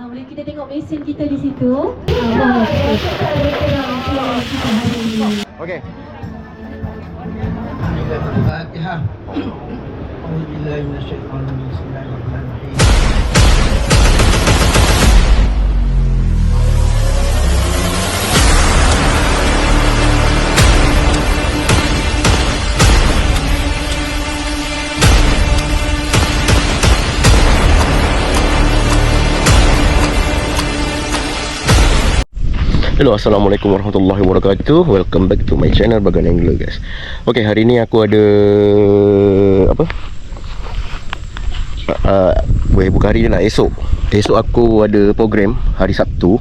Boleh kita tengok mesin kita di situ. Boleh. Okey. Al-Fatihah. Auzubillahi minasyaitonir rajim. Bismillahirrahmanirrahim. Hello, Assalamualaikum warahmatullahi wabarakatuh. Welcome back to my channel Bagan Angler, guys. Okay, hari ni aku ada apa? Bukan hari ni lah, esok aku ada program hari Sabtu.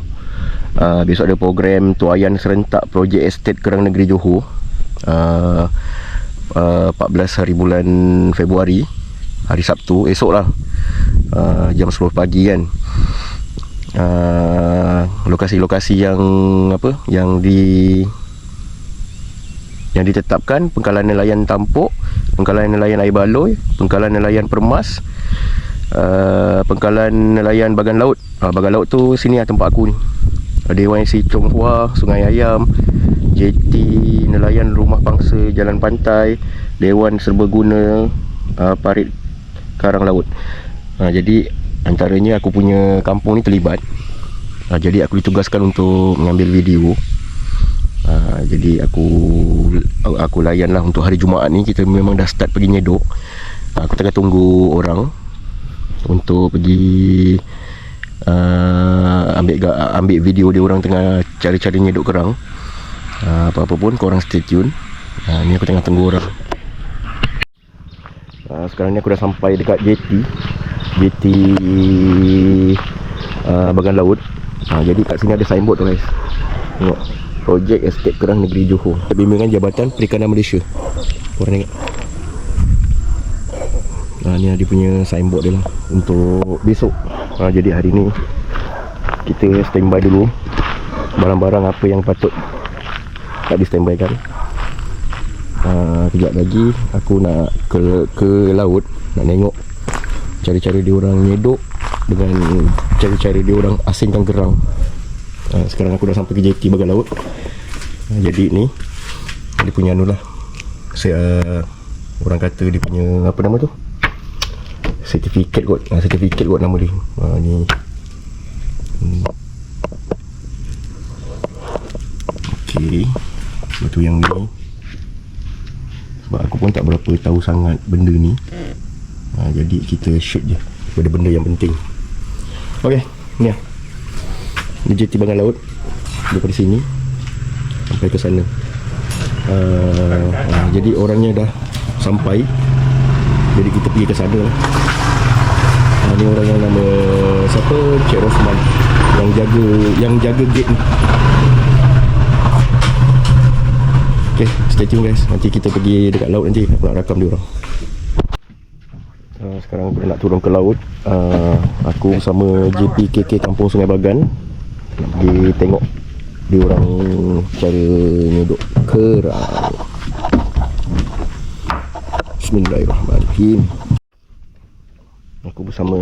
Besok ada program tuaian serentak projek estate Kerang Negeri Johor. 14 hari bulan Februari, hari Sabtu, esok lah. Jam 10 pagi kan. Lokasi-lokasi yang apa, yang ditetapkan: Pengkalan Nelayan Tampuk, Pengkalan Nelayan Air Baloi, Pengkalan Nelayan Permas, Pengkalan Nelayan Bagan Laut. Bagan Laut tu sini lah tempat aku ni. Dewan Si Chong Hua, Sungai Ayam, JT Nelayan Rumah Pangsa Jalan Pantai, Dewan Serbaguna, Parit Karang Laut. Jadi antaranya aku punya kampung ni terlibat. Jadi aku ditugaskan untuk mengambil video. Jadi aku layan lah untuk hari Jumaat ni. Kita memang dah start pergi nyedok. Aku tengah tunggu orang untuk pergi ambil video dia orang tengah cari-cari nyedok kerang. Apa-apa pun korang stay tune. Ni aku tengah tunggu orang. Sekarang ni aku dah sampai dekat JT Bagan Laut. Jadi kat sini ada signboard tu, guys. Tengok, Projek Estate Kerang Negeri Johor, Bimbingan Jabatan Perikanan Malaysia. Korang tengok. Ni dia punya signboard dia lah untuk besok. Jadi hari ni kita standby dulu. Barang-barang apa yang patut tak di standby kan. Kejap lagi aku nak ke laut, nak tengok cari-cari dia orang nyedok dengan cari-cari dia orang asingkan kerang. Sekarang aku dah sampai ke JT Bagan Laut. Jadi ni dia punya anu lah, orang kata dia punya apa nama tu, sertifikat kot. Sertifikat kot nama dia. Ni okey, betul yang ni. Sebab aku pun tak berapa tahu sangat benda ni. Jadi kita shoot je benda-benda yang penting. Okey, ni lah ni JT Bagan Laut. Daripada sini sampai ke sana. Jadi orangnya dah sampai, jadi kita pergi ke sana lah. Ni orang yang nama siapa, Cik Rosman, yang jaga gate ni. Okay, stay tune, guys. Nanti kita pergi dekat laut, nanti aku nak rakam dia orang. Sekarang aku nak turun ke laut. Aku bersama JPKK Kampung Sungai Bagan nak pergi tengok dia orang cara nyedok kerang. Bismillahirrahmanirrahim. Aku bersama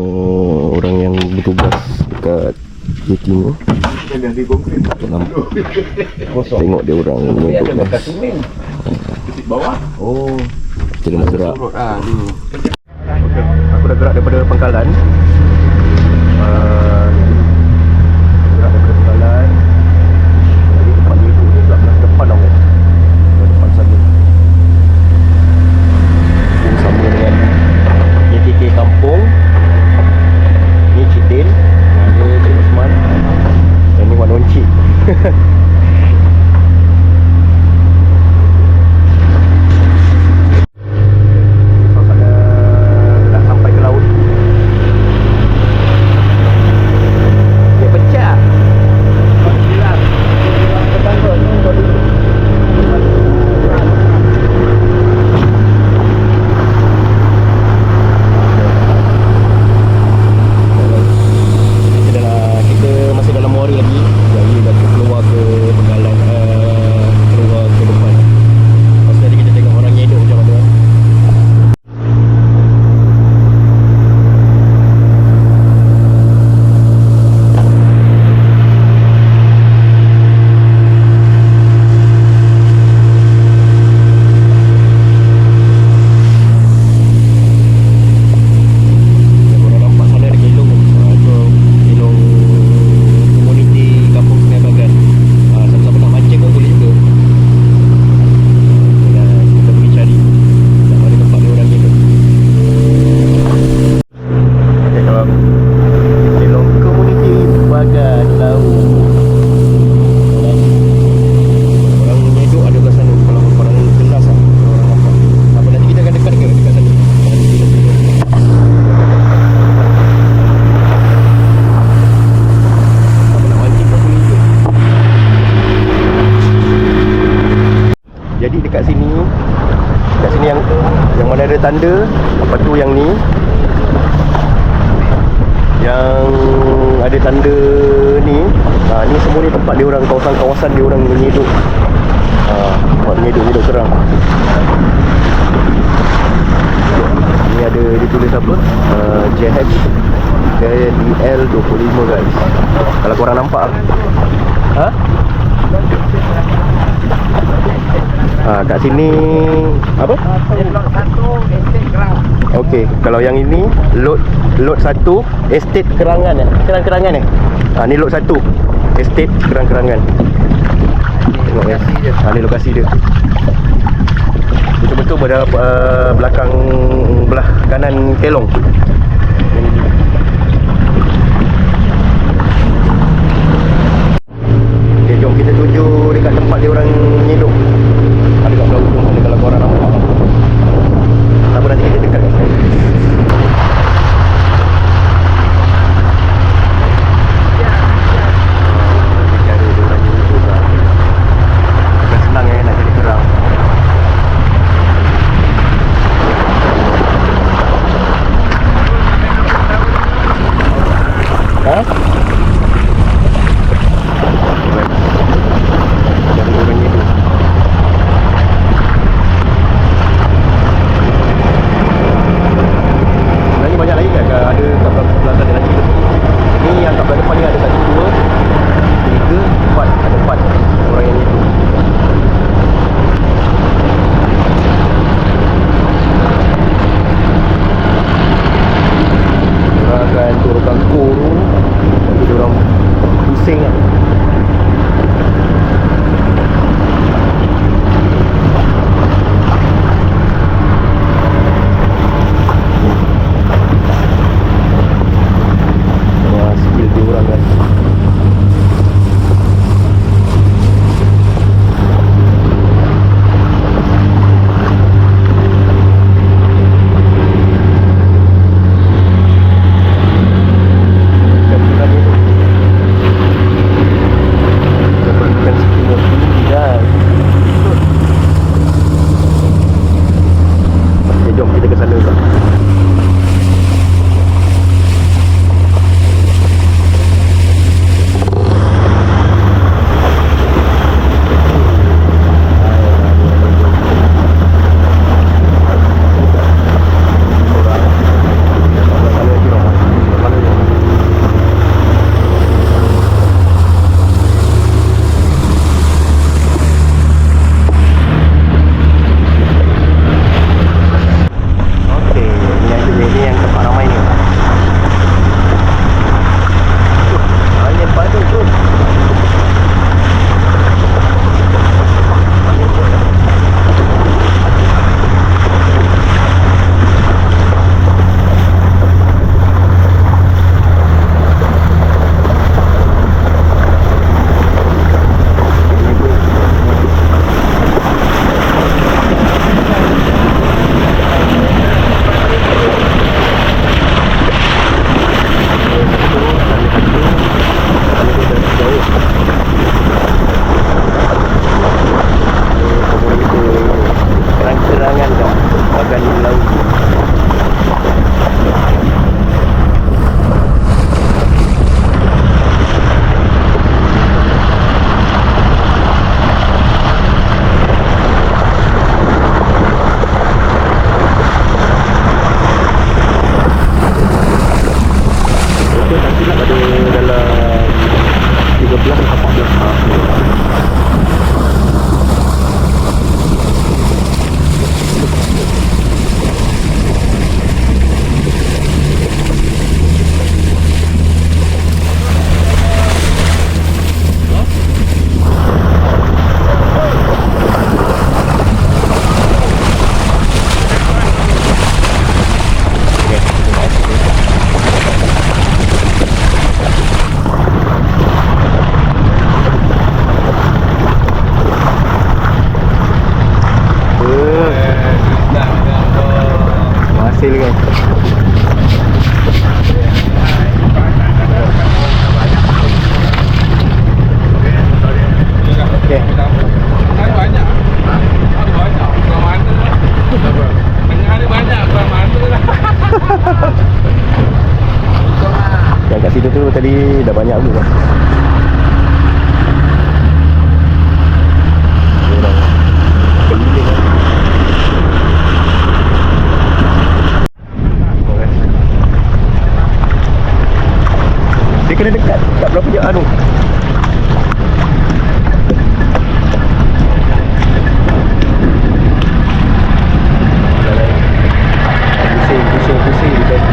orang yang bertugas dekat JT ni. Tengok dia orang nyedok. Titik bawah. Oh, kita nak gerak. Aku dah gerak daripada Pengkalan. Gerak daripada Pengkalan. Jadi tempat dia tu dekat depan tau. Depan sana. Bersama dengan JTK Kampung. Ni Cik Din, ni Cik Osman, dan ni Wan Oncik. kat sini. Kat sini yang mana ada tanda. Lepas tu yang ni, yang ada tanda ni, ni semua ni tempat dia orang, kawasan-kawasan dia orang menyeduk. Tempat menyeduk kerang. Ni ada ditulis apa? JH KDL 25 guys. Kalau korang nampak. Kat sini apa? Lot 1 estate kerang. Okey, kalau yang ini lot 1 estate kerangan kerang-kerangan ni lot 1 estate kerang-kerangan. Tengok ya. Ni lokasi dia. Betul-betul pada belakang belah kanan kelong. Okay, jom kita tuju dekat tempat dia orang nyeduk. Ada kat belah ujung sana kalau korang nampak. Tak apa, nanti kita dekat kat sana. Cara dia orang nyeduk lah. Bukan senang nak jadi kerang. dah banyak tu kan. Orang keliling kan. Dia kena dekat tak berapa je anu. Pusing dekat.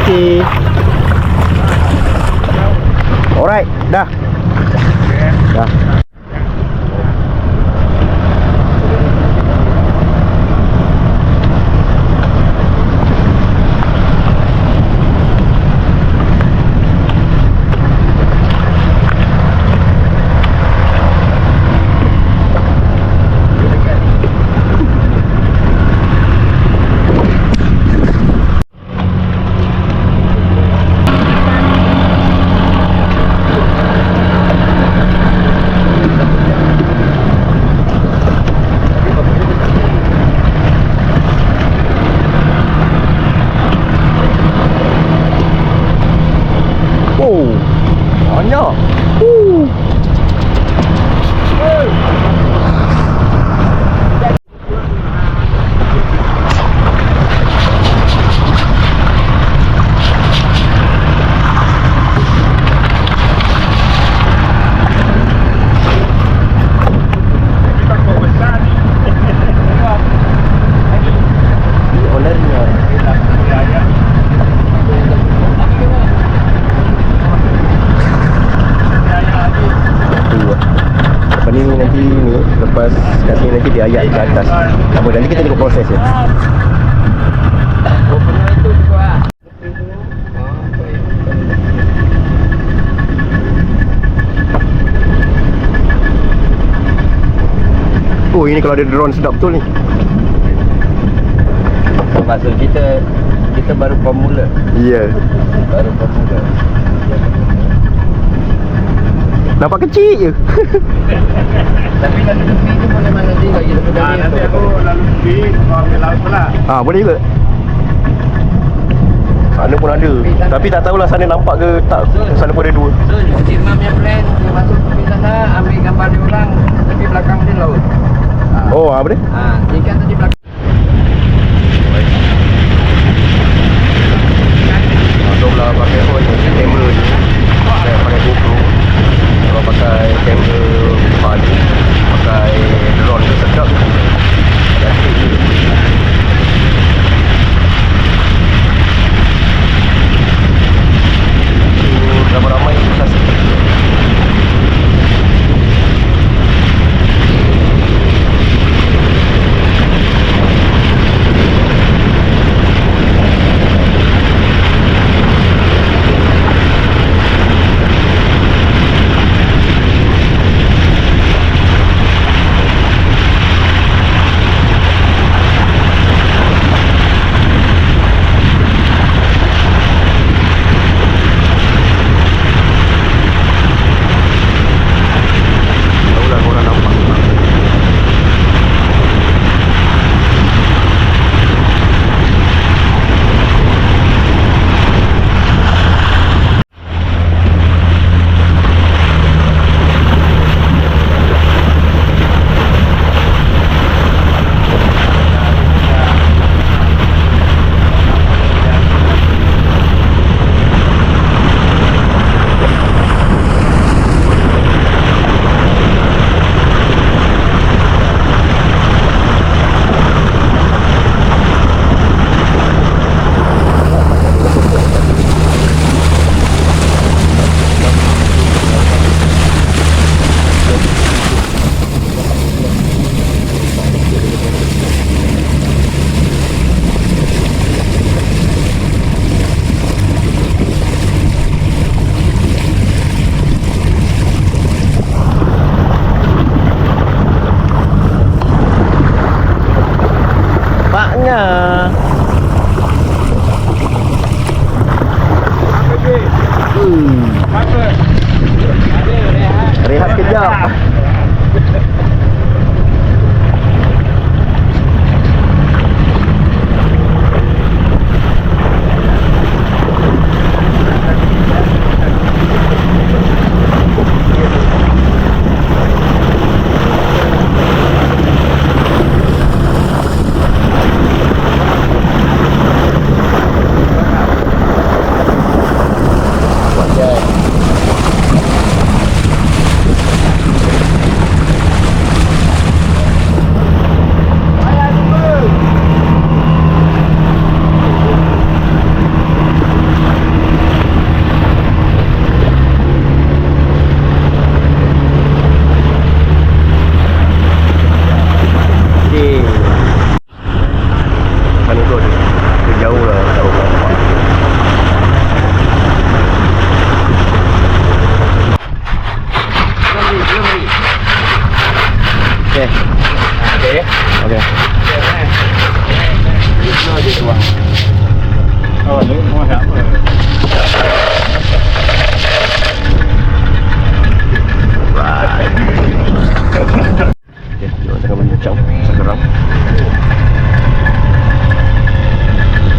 Okey. Alright, dah. Dah. Oh, banyak. Lepas kat sini nanti dia ayat ke atas. Apa nanti kita tengok proses dia. Oh, ini kalau ada drone sedap betul ni. Maksud kita baru pemula. Ya. Baru pemula. Nampak kecil je. Tapi lalu tepi tu boleh mana nanti bagi kita pedali. Nanti aku lalu tepi, kau ambil laut pula. Boleh juga. Sana pun ada. Tapi tak tahulah sana nampak ke tak. Sana pun ada dua. So, Imam punya plan, dia masuk tepi sana, ambil gambar dia orang, tapi belakang dia laut. Oh, apa dia? Dia kan tadi belakang. Masuklah pakai phone, kamera je. Saya pakai GoPro. Kalau pakai kamera padi, pakai drone tu sedap tu. Cantik je. Ramai-ramai susah sikit. Nampaknya. Rehat sekejap.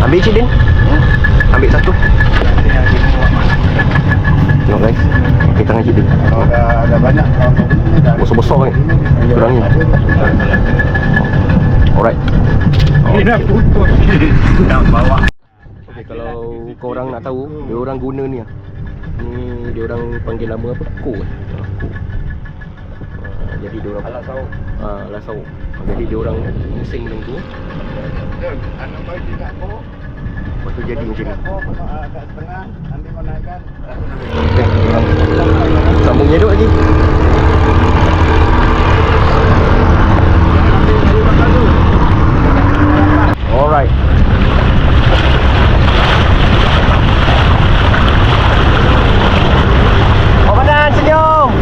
Ambil cik Din. Ambil satu. Tengok guys. Okay, tangan cik Din. Ada banyak. Besar-besar ni. Kurang ni. Alright. Ini dah putus. Dah bawa. Okay, kalau korang nak tahu, dia orang guna ni lah. Ni dia orang panggil nama apa? Ko. Jadi dia orang alat sauk. Alat sauk. Jadi dia orang pusing macam tu. Anak bagi kat ko. Lepas tu jadi macam ni. Kat setengah, nanti kau naikkan. Okay, sambung nyeduk lagi. Alright. Komandan, senyum.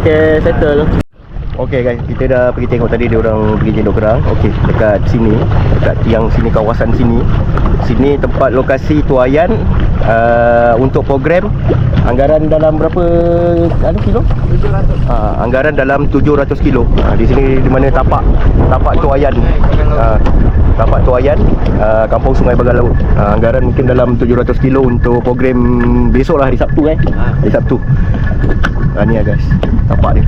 Okay, settle. Okay guys, kita dah pergi tengok tadi dia orang pergi jendok kerang. Okay, dekat sini, dekat tiang sini, kawasan sini. Sini tempat lokasi tuaian untuk program. Anggaran dalam berapa kilo? 700. Anggaran dalam 700 kilo. Di sini di mana tapak tuaian. Tapak tuaian Kampung Sungai Bagan Laut. Anggaran mungkin dalam 700 kilo untuk program besok lah, hari Sabtu hari Sabtu. Ni lah guys, tapak ni.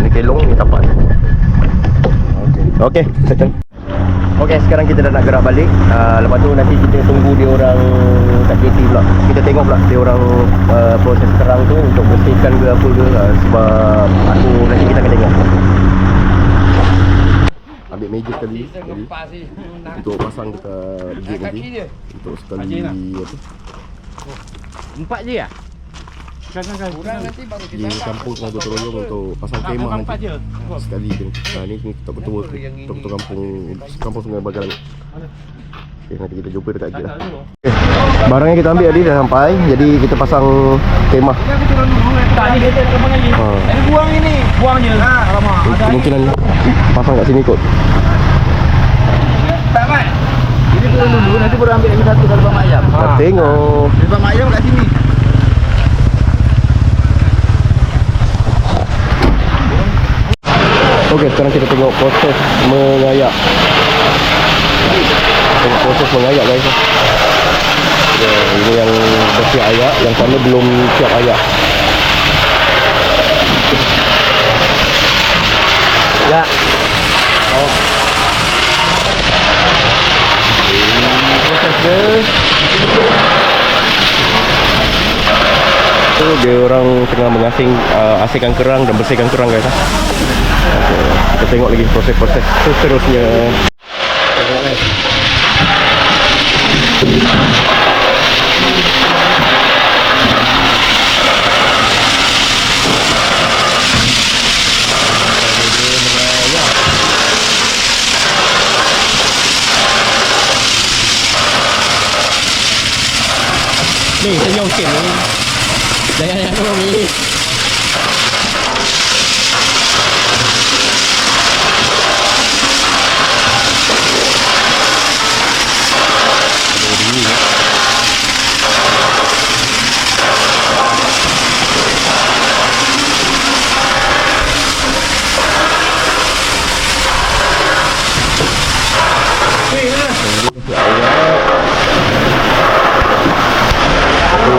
Ni kelong, ni tapak ni. Okay, settle. Okay, sekarang kita dah nak gerak balik. Lepas tu nanti kita tunggu dia orang kat JT pula. Kita tengok pula dia orang proses kerang tu untuk bersihkan ke apa ke. Sebab aku nanti kita akan tengok. Ambil meja sekali untuk pasang dekat gate nanti. Untuk sekali apa? 4 je lah? Kurang nanti baru kita di kampung Sungai Gotong Royong untuk pasang kemah nanti sekali tu. Ni ketua kampung Sungai Bagan Laut. Okay, nanti kita jumpa dekat gate lah. Okay. Barang yang kita ambil tadi dah sampai. Jadi kita pasang kemah. Tak ni kereta terbang lagi. Ada buang ini. Buang je. Alamak. Kemungkinan pasang kat sini kot. Tak Mat. Ini turun dulu, nanti baru ambil lagi satu kalau Bang Ayam. Kita tengok. Bang Ayam kat sini. Okey, sekarang kita tengok proses mengayak. Tengok proses mengayak guys. Ini yang dah siap ayak, yang sana belum siap ayak. Ya. Oh. Ini proses dia. Tu dia orang tengah mengasing asingkan kerang dan bersihkan kerang guys. Kita tengok lagi proses-proses seterusnya. Ni senyum sikit ni. Jangan dorong ni.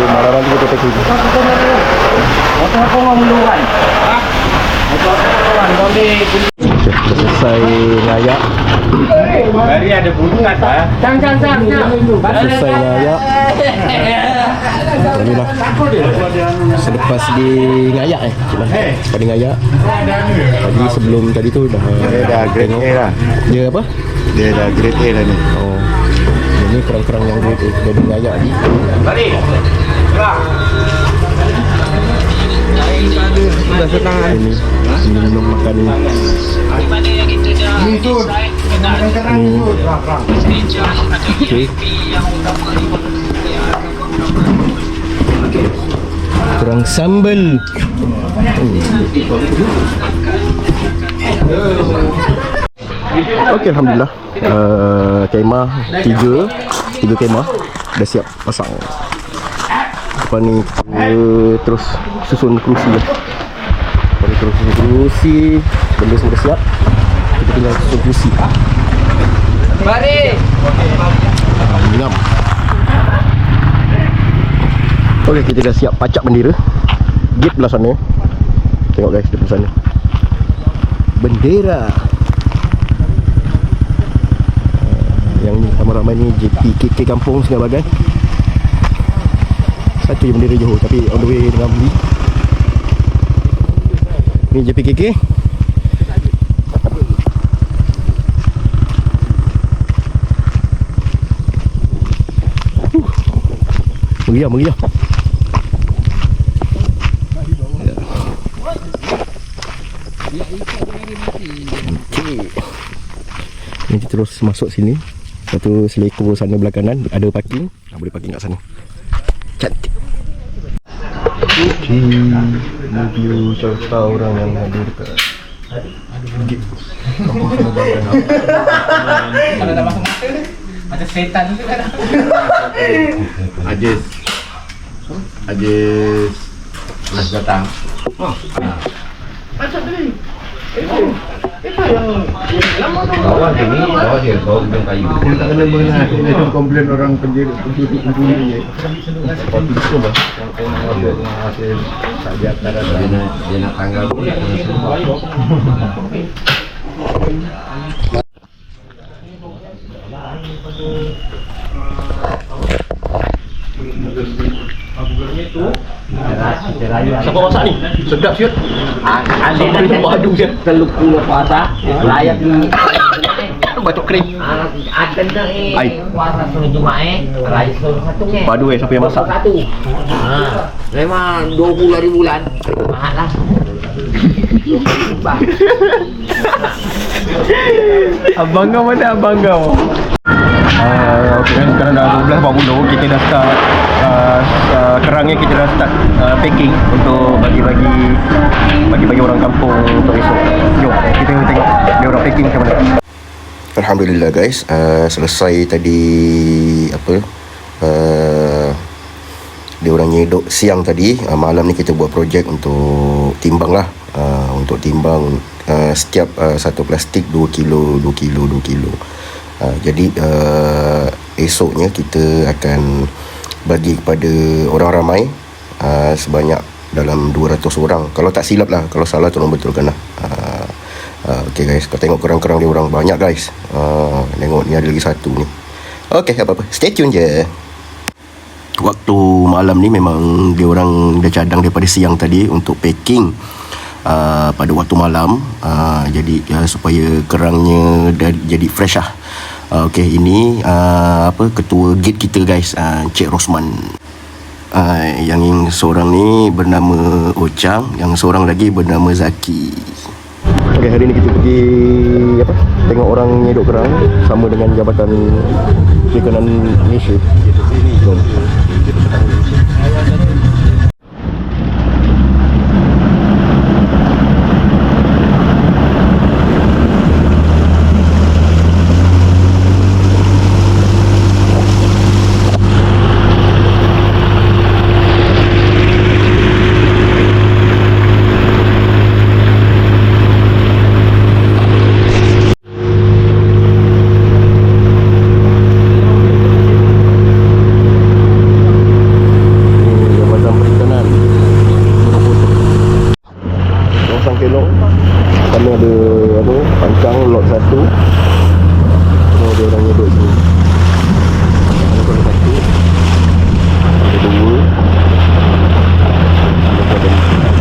Malam nanti kita pergi. Dah selesai ngayak. Hari ada bunyi kata. Selesai ngayak. Inilah. Selepas di ngayak Selepas di ngayak. Tadi sebelum tadi tu dah grade A lah. Dia apa? Dia dah grade A lah ni. Oh. Ini kerang-kerang yang grade A. Dia ngayak ni. Mari. Sudah senang ini minum makan ni. Okey. Kurang sambal. Okey, alhamdulillah. Kemah 3 kemah dah siap pasang. Lepas ni kita terus susun kerusi lah. Lepas ni terus susun kerusi. Benda semua dah siap. Kita tinggal susun kerusi. Mari. Ngam. Okey, kita dah siap pacak bendera. Gate belah sana. Tengok guys, di belah sana. Bendera. Yang ni ramai-ramai ni JPKK Kampung Sungai Bagan. Satu je bendera Johor tapi on the way dengan beli. Ni JPKK. Meriah. Okey. Ni kita terus masuk sini. Satu selekor sana belah kanan ada parking. Boleh parking kat sana. Cantik. View cerita orang yang ada dekat gate Kampung Sungai Bagan. Kalau dah masuk mata ada setan tu kan. Ajis Mas datang. Bawah sini, bawah dia, bawah ujung kayu. Dia tak kena benar. Itu komplain orang penjuru je. Seperti itu bah. Yang hasil saja dia nak tanggal pun nak kena semua. Siapa masak ni? Sedap siut. Alik dah padu je. teluk pulau puasa. Layak ni. Batuk kering. Ada dah Ai. puasa sore Jumaat, raya sore satu ni. Padu siapa yang masak? Satu. Memang 20 hari bulan. Mahal lah. Abang kau mana abang kau? Okay, kan sekarang dah 12.40. Kita dah start kerangnya kita dah start packing untuk bagi orang kampung untuk esok. Jom kita tengok dia orang packing macam mana. Alhamdulillah guys, selesai tadi dia orang nyedok siang tadi. Malam ni kita buat projek untuk timbang lah. Untuk timbang setiap satu plastik 2 kilo. Jadi esoknya kita akan bagi kepada orang ramai sebanyak dalam 200 orang. Kalau tak silap lah, kalau salah tolong betulkan lah. Okay guys, kau tengok kerang-kerang dia orang banyak guys. Tengok ni ada lagi satu ni. Okay, apa-apa, stay tune je. Waktu malam ni memang dia orang dah cadang daripada siang tadi untuk packing pada waktu malam, jadi supaya kerangnya jadi fresh lah. Okey, ini ketua gate kita guys, Encik Rosman. Yang seorang ni bernama Ocang, yang seorang lagi bernama Zaki. Okey, hari ni kita pergi tengok orang nyedok kerang sama dengan Jabatan Perikanan Malaysia. Jom. Kami ada pancang lot 1. Semua ada orang nyedok sini. Ada lot 1, ada 2, ada 3 lagi.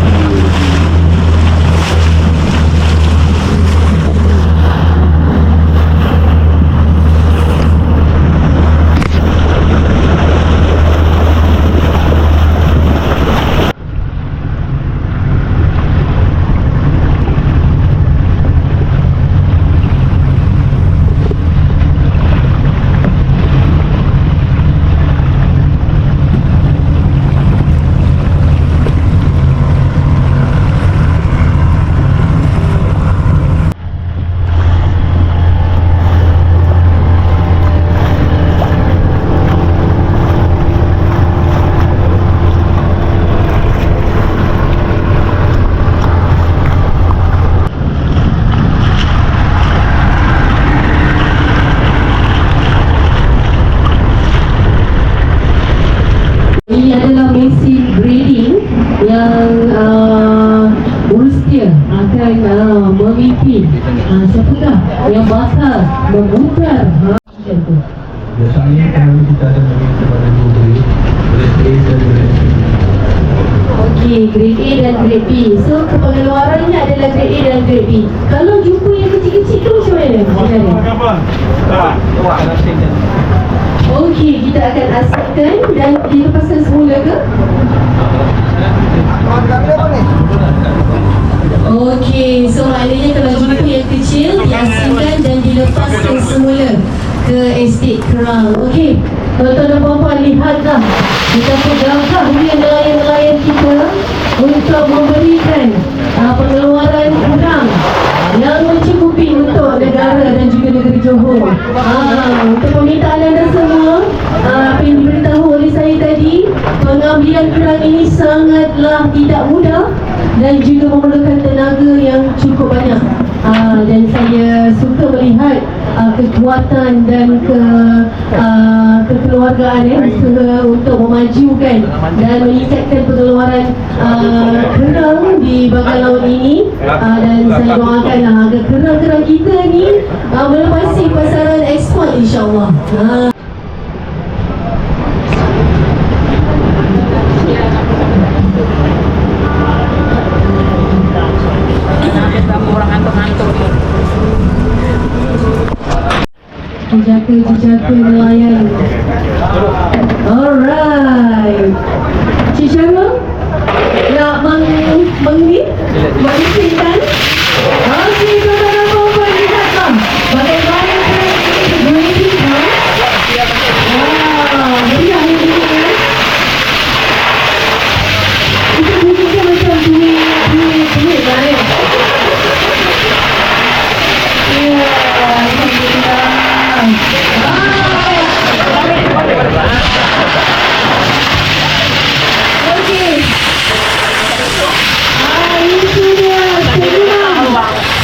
Ini adalah mesin grading yang urus dia akan memimpin siapakah yang bakal memutar macam tu. Biasanya kalau kita ada bagi kepada guru, grade A dan grade B. Okey, grade A dan grade B. So pengeluarannya adalah grade A dan grade B. Kalau jumpa yang kecil-kecil tu macam mana sebenarnya? Okey, kita akan asapkan dan dilepaskan semula ke? Okey, so maknanya kalau jumpa yang kecil diasingkan dan dilepaskan semula ke estate kerang. Okey, tuan-tuan dan puan-puan, lihatlah betapa gagahnya nelayan-nelayan kita untuk memberikan pengeluaran kerang yang mencukupi untuk negara dan juga negeri Johor. Untuk permintaan anda semua, apa yang diberitahu oleh saya tadi, pengambilan kerang ini sangatlah tidak mudah dan juga memerlukan tenaga yang cukup banyak. Dan saya suka melihat kekuatan dan kekeluargaan usaha untuk memajukan dan meningkatkan pengeluaran kerang di Bangka Laut ini. Dan saya doakanlah agar kerang-kerang kita ni melepasi pasaran ekspor, insyaAllah. Jejaka nelayan. Alright, Cik Syarul nak mengizinkan. Okey, tuan-tuan dan puan-puan, lihatlah bagaimana grading. Meriah ini kan? Kita bunyikan macam duit lah ya. Ya, alhamdulillah. Okey. Itu dia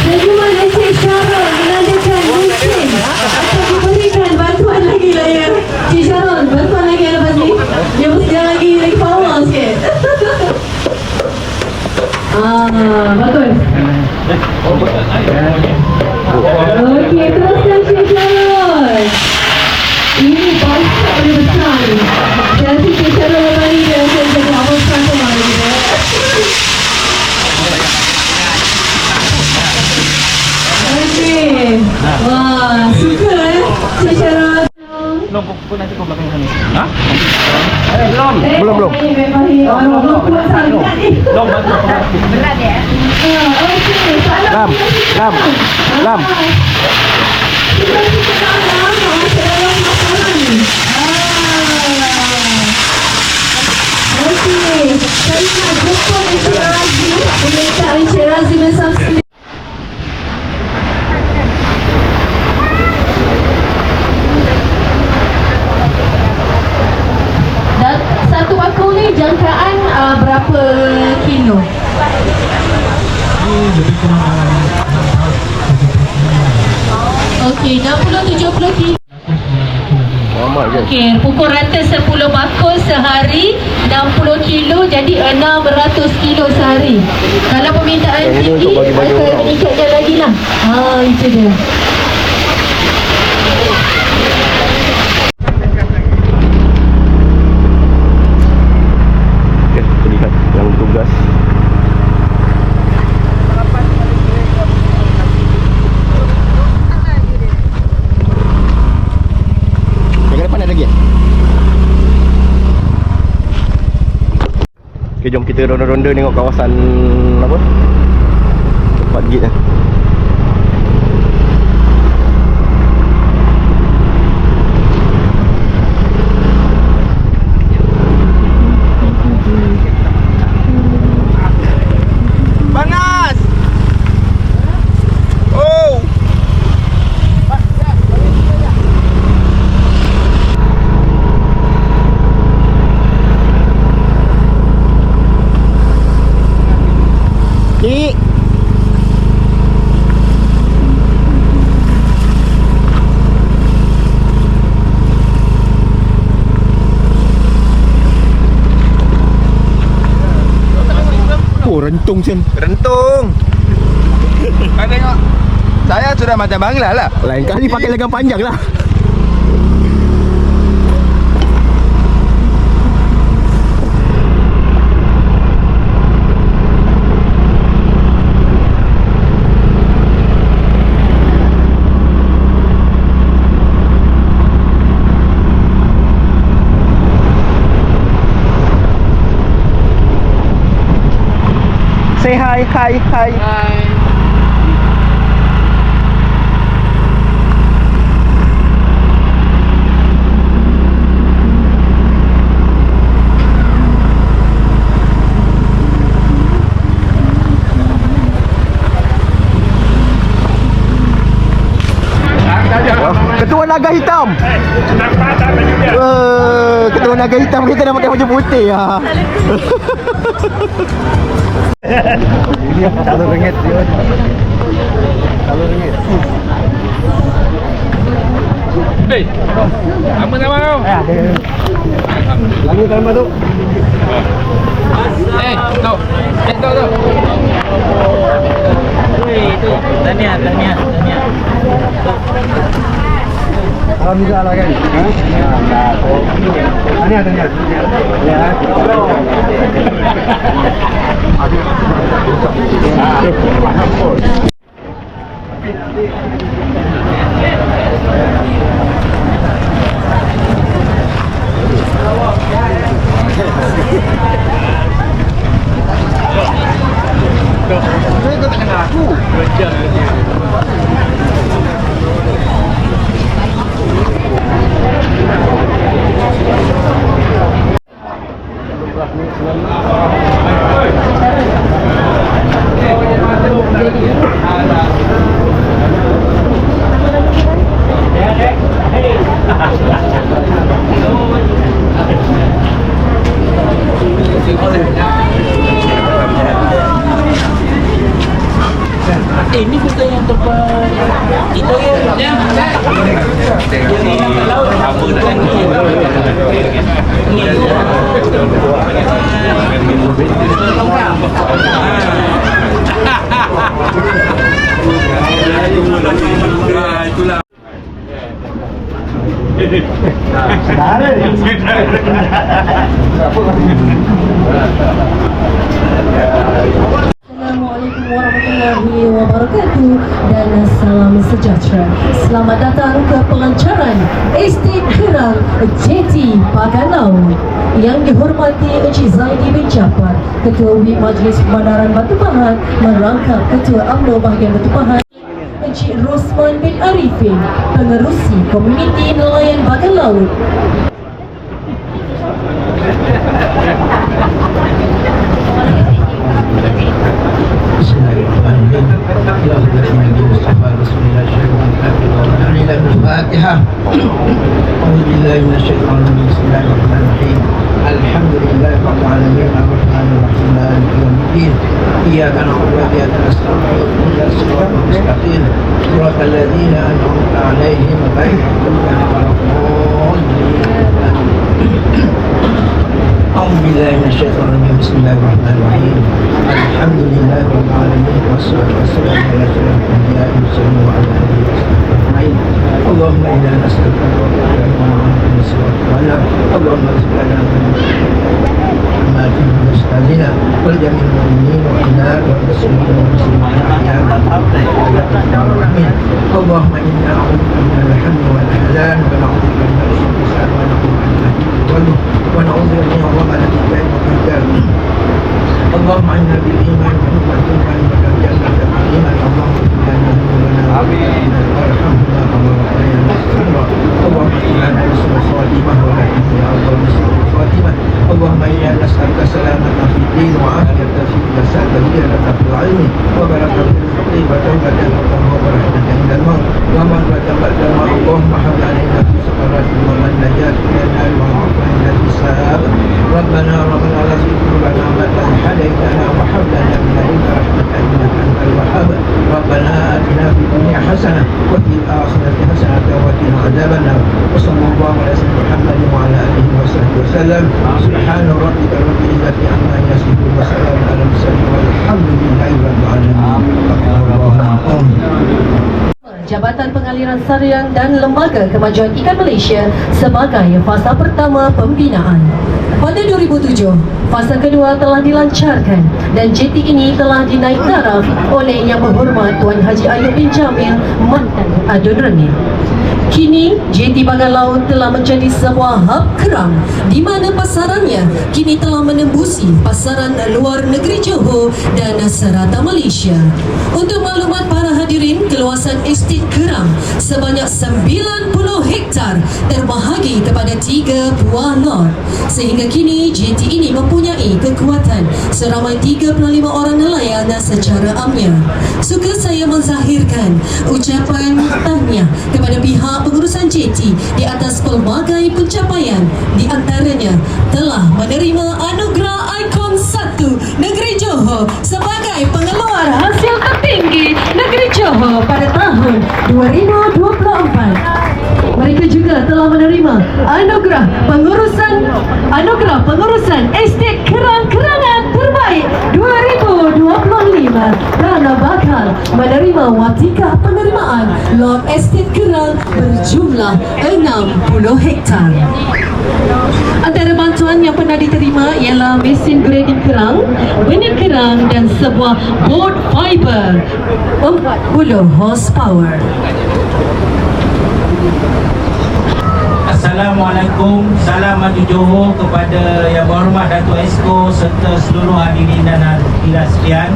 senyuman Encik Syarul menandakan mungkin akan diberikan bantuan lagi lah ya. Cik Syarul, bantuan lagi lepas ni. Dia lagi power sikit. Bagus. Okey, teruskan Cik Syarul. Ini bangsa paling besar ni. Jadi Cik Syarul kembali dan saya jadi abang customer kita. Belum. Berat ya? Okey, soalan Lam. Okey, saya nak jumpa Encik Razi. Minta Encik Razi bersaksi. Dan satu bakul ni jangkaan berapa kilo? Okey, 60-70 kilo. Amat je. Okey, pukul rata 10 bakul sehari, 60 kilo, jadi 600 kilo sehari. Kalau permintaan Yang ini tinggi, untuk bagi-bagi maka orang. meningkatkan lagi lah. Itu dia. Okay, kita lihat yang tugas. Yang depan ada lagi. Okay, jom kita ronda-ronda tengok kawasan apa? Tempat gate lah. Panas! Oh! Cik. Oh, rentung Sen. Rentung! Kau tengok. Saya sudah macam Bangla lah. Lain kali pakai legam panjang lah. Say hi. Ketua Naga Hitam. Ketua Naga Hitam kita dah pakai baju putih ya. Kalau ringgit dia. Kalau ringgit. Hei, apa nama kau? Lalu nama tu. Tahu. Tahu. Itu, Tania. Alhamdulillah lah kan. Tanya. Ya. Ini bukan yang tempat itu ya. Laut apa dah Itulah. Assalamualaikum warahmatullahi wabarakatuh dan salam sejahtera. Selamat datang ke pelancaran Estate Kerang Jeti Baganau. Yang dihormati Encik Zaidi bin Jaafar, Ketua WIB Majlis Pembandaran Batu Pahat, merangkap Ketua UMNO Bahagian Batu Pahat, Encik Rosman bin Arifin, Pengerusi Komuniti Nelayan Bagan Laut. Bismillahirrahmanirrahim. Al-Fatihah. A'udzubillahi minasyaitonir rajim. Bismillahirrahmanirrahim. Alhamdulillahi rabbil alamin arrahmanir rahim maliki yaumiddin. Iyyaka na'budu wa iyyaka nasta'in. Ihdinas siratal mustaqim. Shiratal ladzina an'amta 'alaihim ghairil maghdubi 'alaihim. A'udzubillahi minasyaitonir rajim. Bismillahirrahmanirrahim. Alhamdulillahi rabbil alamin wassalatu wassalamu ala asyrafil anbiya'i wal mursalin wa ala alihi washabbihi. Allahumma inna nas'aluka Allahumma rizqana ma fi mustazina wal jamil mu'minin wa inna wa muslimin wa muslimat ya alamin. Allahumma inna a'udzuka min al-hammi wal ahzan wa na'udzu bika min al-ihsan wa na'udzu bika min al-ghamati wal qadar. Allahumma inna bil iman wa nu'minu bika min jannati al-iman. Allahumma inna amin warhamna Allahumma inna al-khatimah wa la ilaha Allahumma inna nas'aluka salamatan fid din wa afiyatan fid jasad wa ziyadatan fil ilmi wa barakatan fil rizqi wa tawbatan wa barakatan indal maut wa man ba'da ma Allahumma hab alaina fi sakarati wa man najat min al-nar wa afina al-hisab. Rabbana rabbana la tuzigh qulubana ba'da idh hadaytana wa hab lana min ladunka rahmatan innaka antal wahhab. Rabbana atina fid dunya hasanah wa fil akhirati hasanah wa qina adzaban nar. Wa sallallahu ala sayyidina Muhammadin wa ala alihi wa sahbihi wasallam. Subhana rabbika rabbil izzati amma yasifun wa salamun alal mursalin walhamdulillahi rabbil alamin. Jabatan Pengaliran Sariang dan Lembaga Kemajuan Ikan Malaysia sebagai fasa pertama pembinaan. Pada 2007, fasa kedua telah dilancarkan dan jeti ini telah dinaik taraf oleh Yang Berhormat Tuan Haji Ayub bin Jamil Mantan Adun Renil. Kini, jeti Bagan Laut telah menjadi sebuah hub kerang di mana pasarannya kini telah menembusi pasaran luar negeri Johor dan serata Malaysia. Untuk maklumat para hadirin, keluasan estet kerang sebanyak 90 hektar terbahagi kepada 3 buah lot. Sehingga kini, jeti ini mempunyai kekuatan seramai 35 orang nelayan secara amnya. Suka saya menzahirkan ucapan tahniah kepada pihak pengurusan jeti di atas pelbagai pencapaian, di antaranya telah menerima anugerah Ikon 1 Negeri Johor sebagai pengeluar hasil tertinggi Negeri Johor pada tahun 2024. Mereka juga telah menerima anugerah pengurusan estet kerang-kerangan terbaik 2025 dan bakal menerima watika penerimaan lot estet kerang berjumlah 60 hektar. Antara bantuan yang pernah diterima ialah mesin grading kerang, benih kerang dan sebuah board fiber 40 horsepower. Assalamualaikum, salam maju Johor kepada Yang Berhormat Datuk Esko serta seluruh hadirin dan hadirat sekalian.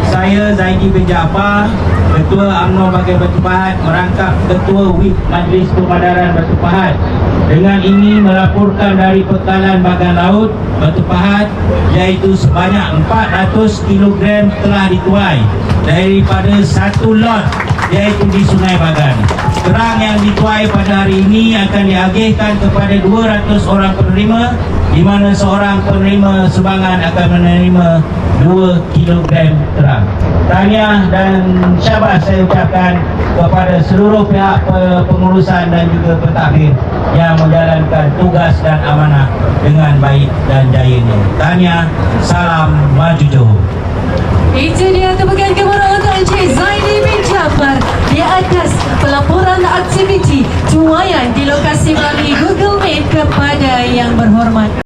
Saya Zaidi bin Jaafar, Ketua UMNO Bahagian Batu Pahat, merangkap Ketua WIB Majlis Pembandaran Batu Pahat. Dengan ini melaporkan dari Pekalan Bagan Laut Batu Pahat, iaitu sebanyak 400 kg telah dituai daripada satu lot, iaitu di Sungai Bagan. Kerang yang dituai pada hari ini akan diagihkan kepada 200 orang penerima, di mana seorang penerima sumbangan akan menerima 2 kg kerang. Tahniah dan syabas saya ucapkan kepada seluruh pihak pengurusan dan juga pentadbir yang menjalankan tugas dan amanah dengan baik dan jayanya. Tahniah, salam maju Johor. Itu dia tepukan kepada untuk Encik Zaidi bin Jaafar di atas pelaporan aktiviti tuaian di lokasi melalui Google Meet kepada Yang Berhormat.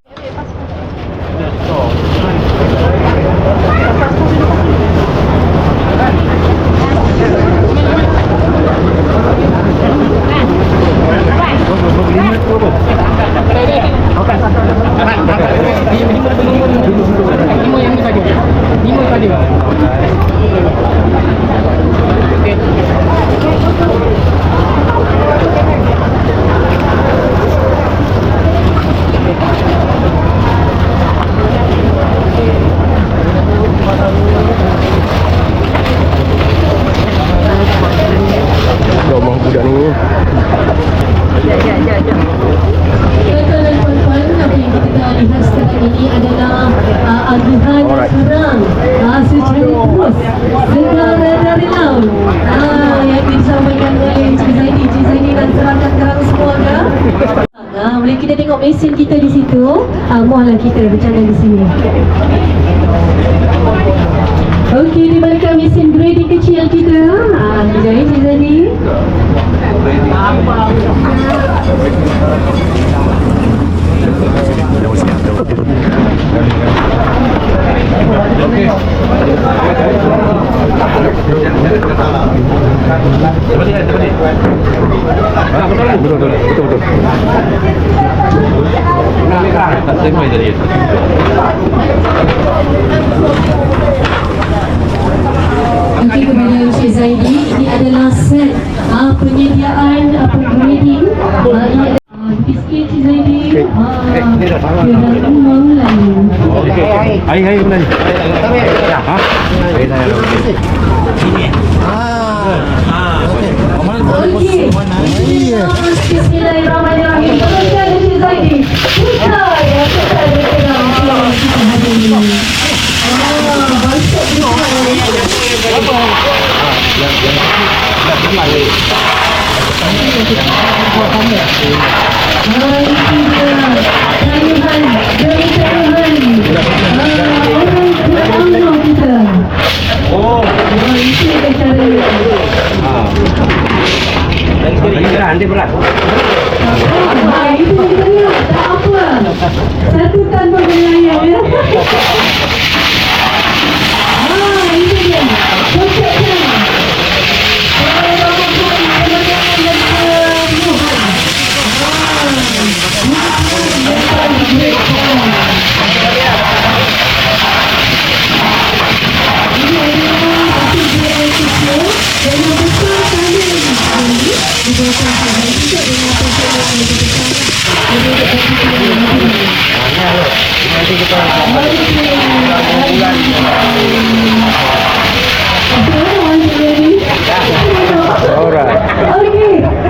kita tengok mesin kita di situ. Mohonlah kita berjalan di sini. Okey, di balik mesin grading kecil kita. Dijahit Cik Zani. Betul. Tak semai tadi. Okey, kepada Encik Zaidi, ini adalah set penyediaan grading. Ini ada biskit Encik Zaidi. Kira umum lain. Air mana? Ha? Air dah. Okey. Bismillahirrahmanirrahim. Teruskan Encik Zaidi. Kita yang kita berpegang kita hari ini. Baik Nanti berat. itu dia, tak apa. Satu tanpa berlayar ya. Itu dia. Konsepnya.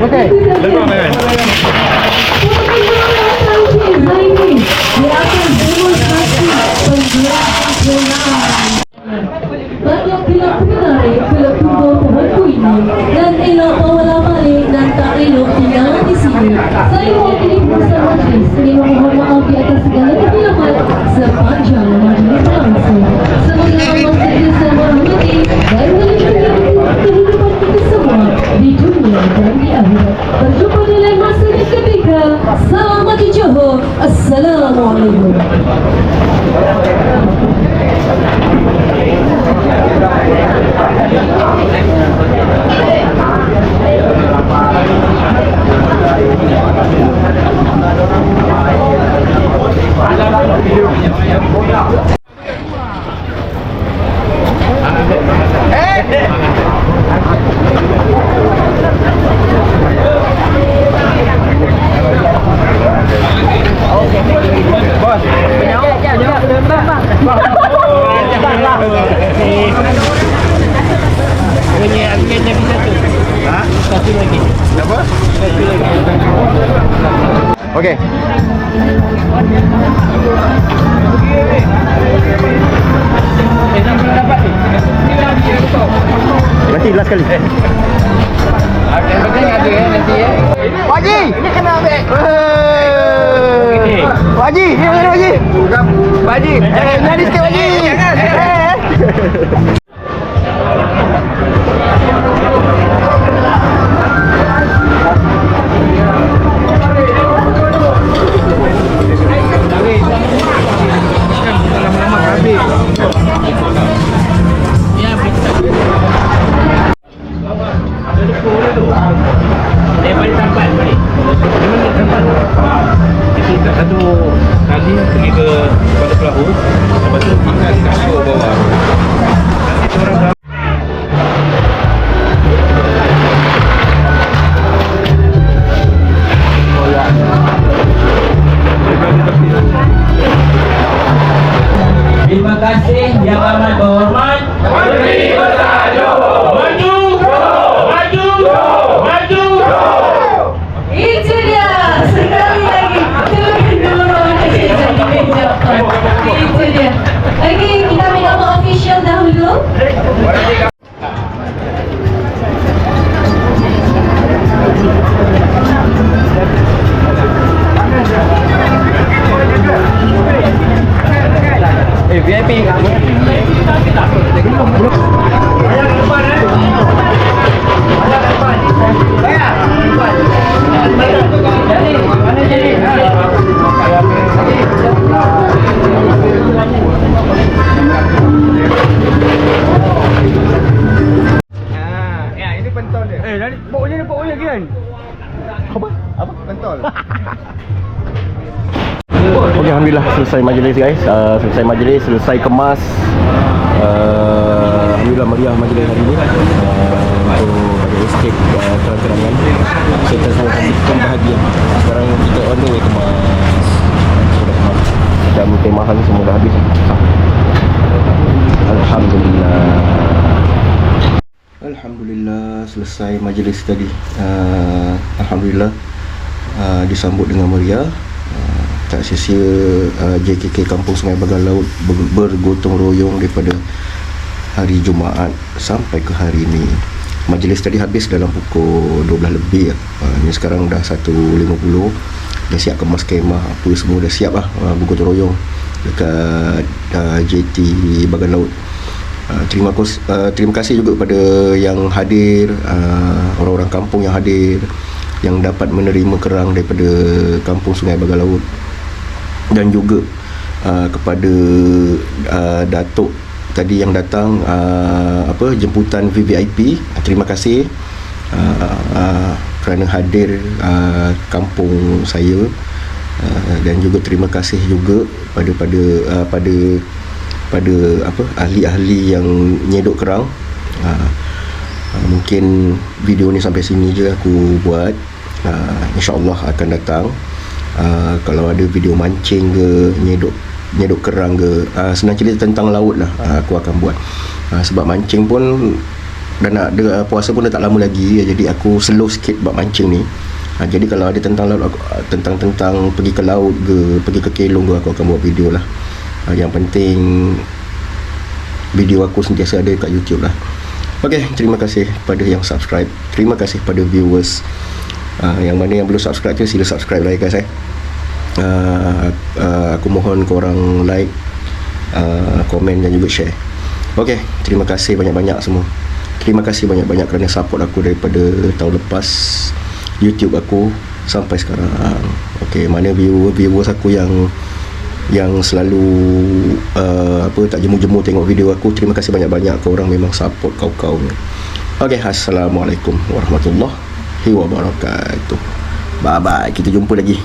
Okay. Lepas kan? Banyak kelab menarik, kelab tumbuh pohonku ini dan elok bawa balik dan tak elok tinggal di sini. Saya mewakili perusahaan majlis ingin memohon maaf di atas segala kesilapan sepanjang majlis berlangsung. Semoga Allah sentiasa merahmati dan melindungi kehidupan kita semua di dunia dan di akhirat. Berjumpa di lain masa dan ketika. Selamat di Johor. Assalamualaikum. Okey. Nanti last kali. Yang penting ada nanti ya. Pak Haji, ini kena ambil. Pak Haji, ni mana Pak Haji? Pak Haji, jangan sikit Pak Haji. Satu kali pergi ke pada perahu, lepas tu makan kat bawah. Nanti orang Terima kasih yang amat berhormat Menteri Besar Johor. Maju Johor, maju Johor, maju Johor. Itu dia. Sekali lagi. Terus dorong Encik Zaidi. Itu dia. Okey, kita ambil nama official dahulu. Pokoknya lagi kan. Apa? Pentol. Okey, alhamdulillah selesai majlis guys. Selesai majlis, selesai kemas. Alhamdulillah meriah majlis hari ini. Untuk bagi escape terang-terangan. Serta semua pun bahagia. Sekarang kita on the way kemas. Sudah kemas. Jam temahan semua dah habis. Alhamdulillah selesai majlis tadi. Alhamdulillah disambut dengan meriah. Tak sia-sia JKK Kampung Sungai Bagan Laut bergotong royong daripada hari Jumaat sampai ke hari ini. Majlis tadi habis dalam pukul 12 lebih. Ini sekarang dah 1.50. Dah siap kemas kemah, apa semua dah siap lah, bergotong royong dekat JT Bagan Laut. Terima kasih juga kepada yang hadir, orang-orang kampung yang hadir, yang dapat menerima kerang daripada Kampung Sungai Bagan Laut, dan juga kepada Datuk tadi yang datang jemputan VVIP. Terima kasih kerana hadir kampung saya, dan juga terima kasih juga pada ahli-ahli yang nyedok kerang. Mungkin video ni sampai sini je aku buat. InsyaAllah akan datang. Kalau ada video mancing ke, nyedok kerang ke, senang cerita tentang laut lah, aku akan buat. Sebab mancing pun dah nak puasa pun dah tak lama lagi, jadi aku slow sikit buat mancing ni. Jadi kalau ada tentang laut, tentang pergi ke laut ke, pergi ke kelong ke, aku akan buat video lah. Yang penting video aku sentiasa ada kat YouTube lah. Okey, terima kasih pada yang subscribe. Terima kasih pada viewers. Yang mana yang belum subscribe tu, sila subscribe lah ya guys. Aku mohon korang like, komen dan juga share. Okey, terima kasih banyak-banyak semua. Terima kasih banyak-banyak kerana support aku daripada tahun lepas YouTube aku sampai sekarang. Okey, mana viewers aku yang selalu tak jemu-jemu tengok video aku, terima kasih banyak-banyak. Korang memang support kau-kau ni. Okey, assalamualaikum warahmatullahi wabarakatuh. Bye bye, kita jumpa lagi.